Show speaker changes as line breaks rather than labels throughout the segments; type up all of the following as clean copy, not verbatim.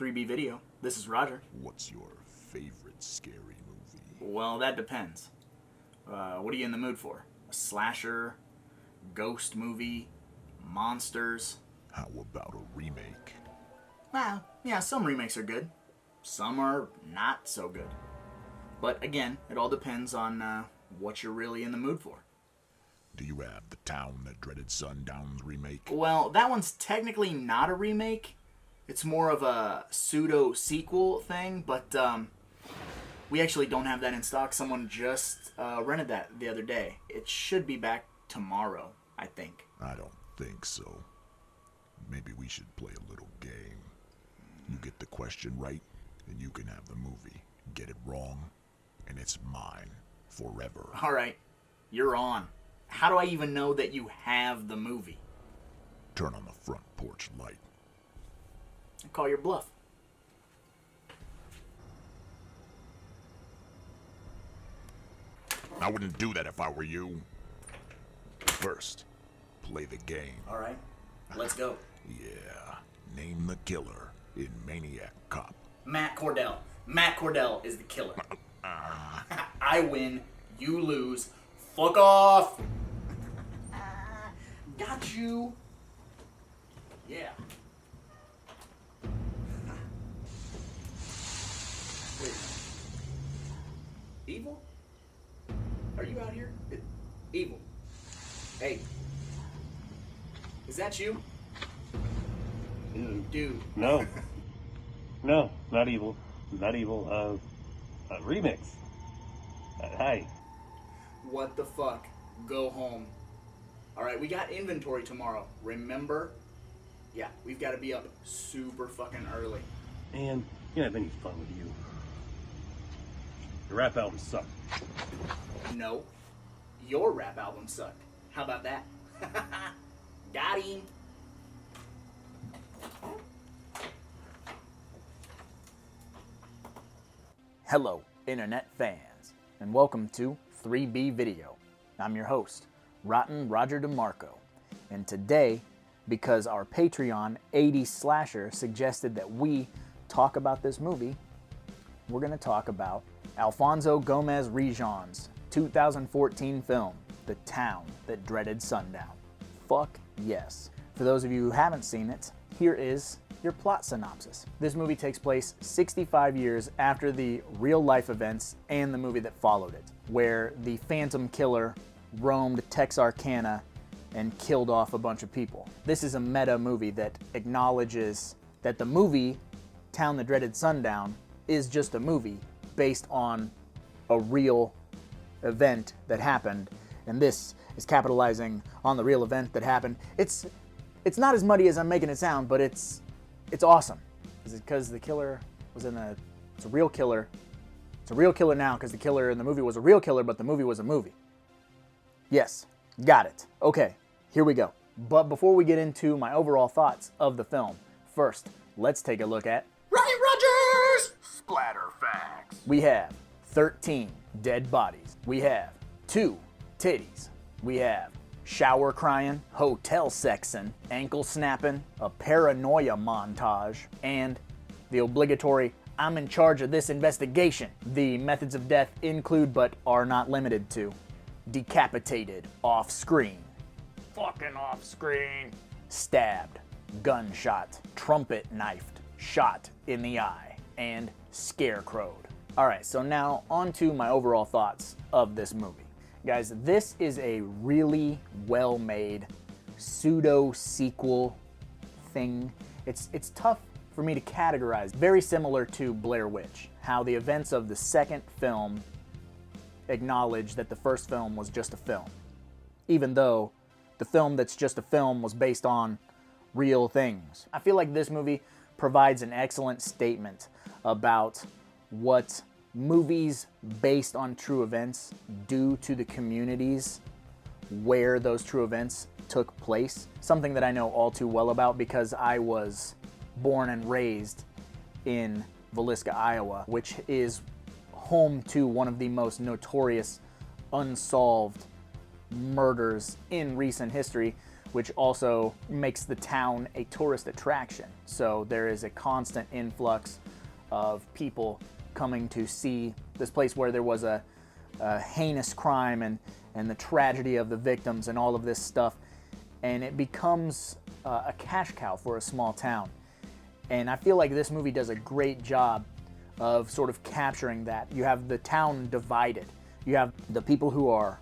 3B Video. This is Roger.
What's your favorite scary movie?
Well, that depends. What are you in the mood for? A slasher, ghost movie, monsters?
How about a remake?
Yeah, some remakes are good. Some are not so good. But again, it all depends on what you're really in the mood for.
Do you have The Town That Dreaded Sundown's remake?
Well, that one's technically not a remake. It's more of a pseudo-sequel thing, but we actually don't have that in stock. Someone just rented that the other day. It should be back tomorrow, I think.
I don't think so. Maybe we should play a little game. You get the question right, and you can have the movie. Get it wrong, and it's mine forever.
All right, you're on. How do I even know that you have the movie?
Turn on the front porch light.
Call your bluff.
I wouldn't do that if I were you. First, play the game.
All right, let's go.
Yeah, name the killer in Maniac Cop.
Matt Cordell. Matt Cordell is the killer. I win, you lose. Fuck off. Got you. Yeah. Wait. Evil? Are you out here? Evil. Hey. Is that you? Dude.
No. No, not evil. Not evil. Remix. Hi.
What the fuck? Go home. Alright, we got inventory tomorrow. Remember? Yeah, we've got to be up super fucking early.
Man, can't have any fun with you. Your rap album sucked.
No. Your rap album sucked. How about that? Got him. Hello, internet fans, and welcome to 3B Video. I'm your host, Rotten Roger DeMarco, and today, because our Patreon 80s Slasher suggested that we talk about this movie, we're going to talk about Alfonso Gomez Rejon's 2014 film, The Town That Dreaded Sundown. Fuck yes. For those of you who haven't seen it, here is your plot synopsis. This movie takes place 65 years after the real-life events and the movie that followed it, where the Phantom Killer roamed Texarkana and killed off a bunch of people. This is a meta movie that acknowledges that the movie, Town That Dreaded Sundown, is just a movie based on a real event that happened, and this is capitalizing on the real event that happened. It's not as muddy as I'm making it sound, but it's awesome. Is it because the killer was it's a real killer. It's a real killer now because the killer in the movie was a real killer, but the movie was a movie. Yes, got it. Okay, here we go. But before we get into my overall thoughts of the film, first, let's take a look at Ryan Rogers!
Splatter facts.
We have 13 dead bodies. We have 2 titties. We have shower crying, hotel sexing, ankle snapping, a paranoia montage, and the obligatory "I'm in charge of this investigation." The methods of death include, but are not limited to, decapitated off-screen, fucking off-screen, stabbed, gunshot, trumpet knifed, shot in the eye, and scarecrowed. Alright, so now on to my overall thoughts of this movie. Guys, this is a really well-made pseudo-sequel thing. It's tough for me to categorize. Very similar to Blair Witch, how the events of the second film acknowledge that the first film was just a film, even though the film that's just a film was based on real things. I feel like this movie provides an excellent statement about what movies based on true events do to the communities where those true events took place. Something that I know all too well about because I was born and raised in Villisca, Iowa, which is home to one of the most notorious unsolved murders in recent history, which also makes the town a tourist attraction. So there is a constant influx of people coming to see this place where there was a heinous crime and the tragedy of the victims and all of this stuff. And it becomes a cash cow for a small town. And I feel like this movie does a great job of sort of capturing that. You have the town divided. You have the people who are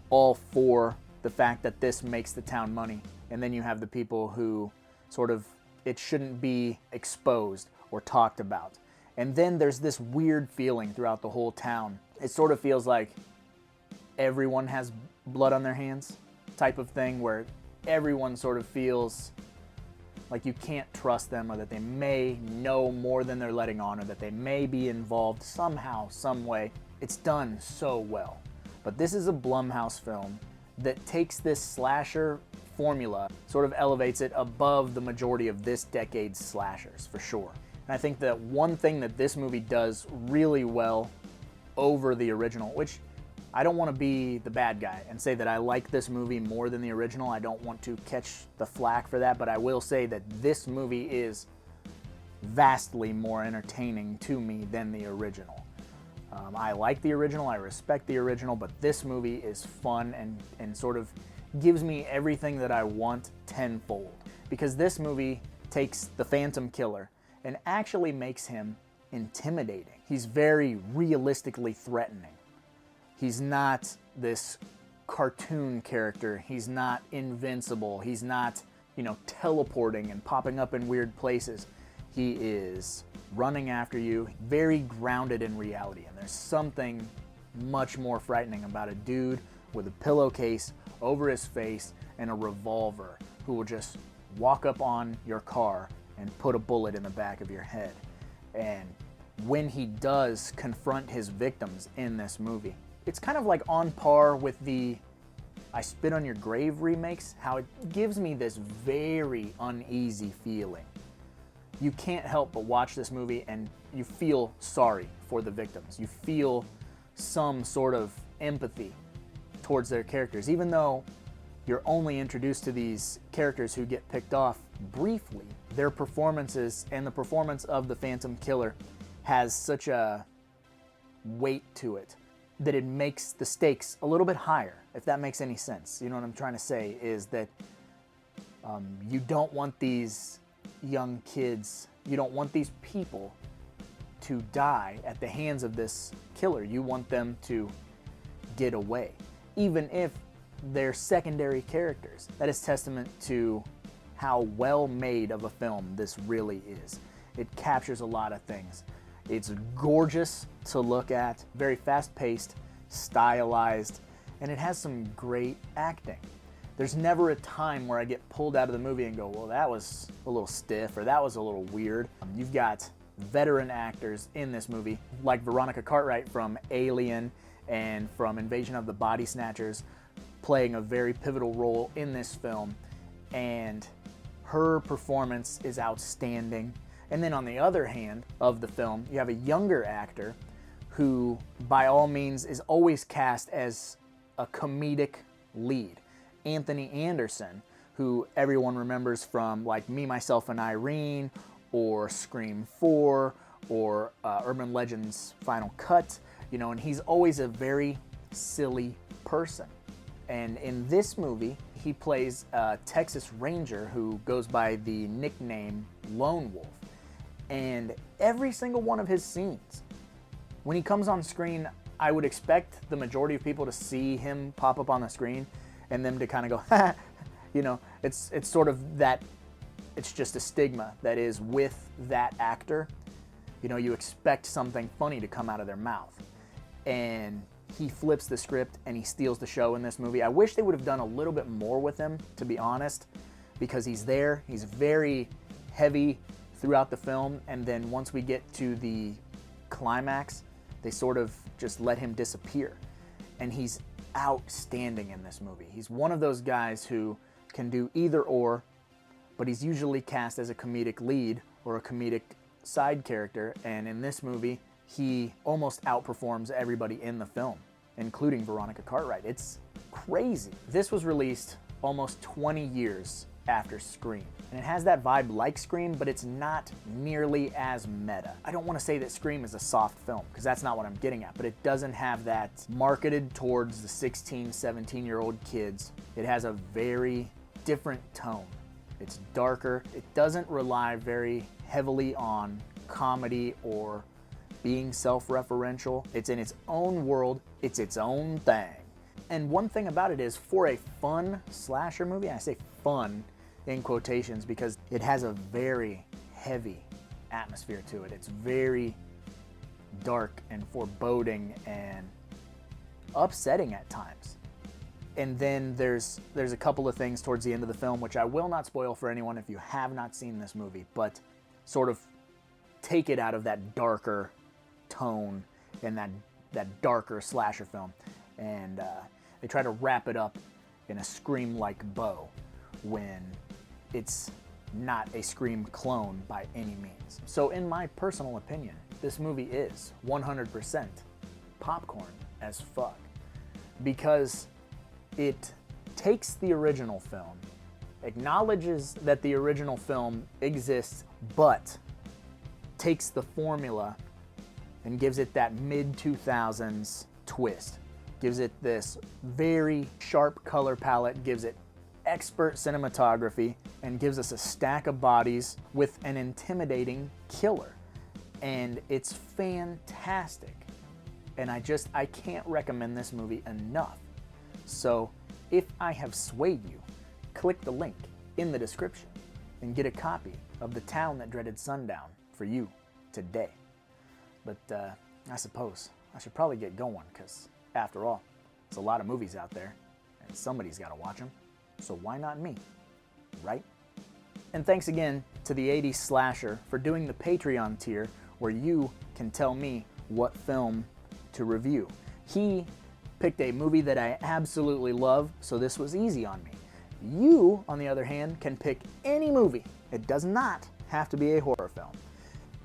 all for the fact that this makes the town money. And then you have the people who sort of, it shouldn't be exposed or talked about. And then there's this weird feeling throughout the whole town. It sort of feels like everyone has blood on their hands type of thing, where everyone sort of feels like you can't trust them, or that they may know more than they're letting on, or that they may be involved somehow, some way. It's done so well. But this is a Blumhouse film that takes this slasher formula, sort of elevates it above the majority of this decade's slashers, for sure. And I think that one thing that this movie does really well over the original, which I don't want to be the bad guy and say that I like this movie more than the original. I don't want to catch the flack for that, but I will say that this movie is vastly more entertaining to me than the original. I like the original, I respect the original, but this movie is fun and sort of gives me everything that I want tenfold. Because this movie takes the Phantom Killer and actually makes him intimidating. He's very realistically threatening. He's not this cartoon character. He's not invincible. He's not, teleporting and popping up in weird places. He is running after you, very grounded in reality. And there's something much more frightening about a dude with a pillowcase over his face and a revolver who will just walk up on your car and put a bullet in the back of your head. And when he does confront his victims in this movie, it's kind of like on par with the I Spit on Your Grave remakes, how it gives me this very uneasy feeling. You can't help but watch this movie and you feel sorry for the victims. You feel some sort of empathy towards their characters, even though you're only introduced to these characters who get picked off briefly. Their performances and the performance of the Phantom Killer has such a weight to it that it makes the stakes a little bit higher, if that makes any sense. You know what I'm trying to say is that you don't want these young kids, you don't want these people to die at the hands of this killer. You want them to get away, even if they're secondary characters. That is testament to how well made of a film this really is. It captures a lot of things. It's gorgeous to look at, very fast-paced, stylized, and it has some great acting. There's never a time where I get pulled out of the movie and go, well, that was a little stiff, or that was a little weird. You've got veteran actors in this movie, like Veronica Cartwright from Alien and from Invasion of the Body Snatchers, playing a very pivotal role in this film, and her performance is outstanding. And then on the other hand of the film, you have a younger actor who, by all means, is always cast as a comedic lead. Anthony Anderson, who everyone remembers from like Me, Myself, and Irene, or Scream 4, or Urban Legends Final Cut, and he's always a very silly person. And in this movie, he plays a Texas Ranger who goes by the nickname Lone Wolf. And every single one of his scenes, when he comes on screen, I would expect the majority of people to see him pop up on the screen and them to kind of go, ha, it's sort of that, it's just a stigma that is with that actor. You expect something funny to come out of their mouth. And he flips the script and he steals the show in this movie. I wish they would have done a little bit more with him, to be honest, because he's there. He's very heavy throughout the film, and then once we get to the climax, they sort of just let him disappear. And he's outstanding in this movie. He's one of those guys who can do either or, but he's usually cast as a comedic lead or a comedic side character, and in this movie, he almost outperforms everybody in the film, including Veronica Cartwright. It's crazy. This was released almost 20 years after Scream. And it has that vibe like Scream, but it's not nearly as meta. I don't want to say that Scream is a soft film, because that's not what I'm getting at, but it doesn't have that marketed towards the 16, 17-year-old kids. It has a very different tone. It's darker. It doesn't rely very heavily on comedy or being self-referential. It's in its own world. It's its own thing. And one thing about it is, for a fun slasher movie, and I say fun in quotations because it has a very heavy atmosphere to it. It's very dark and foreboding and upsetting at times. And then there's a couple of things towards the end of the film, which I will not spoil for anyone if you have not seen this movie, but sort of take it out of that darker tone and that darker slasher film. And they try to wrap it up in a Scream-like bow when it's not a Scream clone by any means. So in my personal opinion, this movie is 100% popcorn as fuck, because it takes the original film, acknowledges that the original film exists, but takes the formula and gives it that mid-2000s twist. Gives it this very sharp color palette, gives it expert cinematography, and gives us a stack of bodies with an intimidating killer. And it's fantastic. And I can't recommend this movie enough. So if I have swayed you, click the link in the description and get a copy of The Town That Dreaded Sundown for you today. But I suppose I should probably get going, because after all, there's a lot of movies out there and somebody's got to watch them. So why not me, right? And thanks again to the 80s Slasher for doing the Patreon tier, where you can tell me what film to review. He picked a movie that I absolutely love, so this was easy on me. You, on the other hand, can pick any movie. It does not have to be a horror film.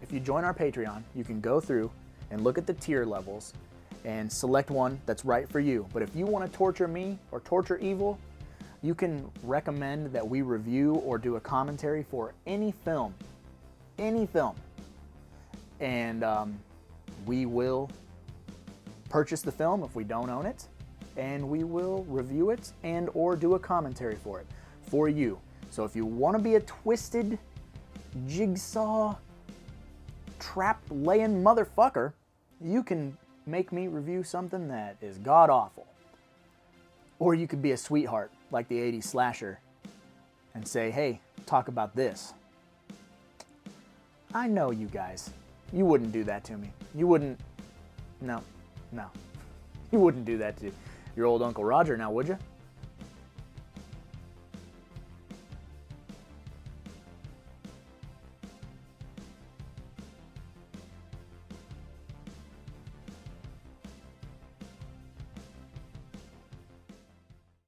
If you join our Patreon, you can go through and look at the tier levels and select one that's right for you. But if you want to torture me or torture Evil, you can recommend that we review or do a commentary for any film. Any film. And we will purchase the film if we don't own it, and we will review it and or do a commentary for it for you. So if you want to be a twisted jigsaw trap laying motherfucker, you can make me review something that is god awful. Or you could be a sweetheart like the 80s Slasher and say, hey, talk about this. I know you guys. You wouldn't do that to me. You wouldn't. No. You wouldn't do that to your old Uncle Roger now, would you?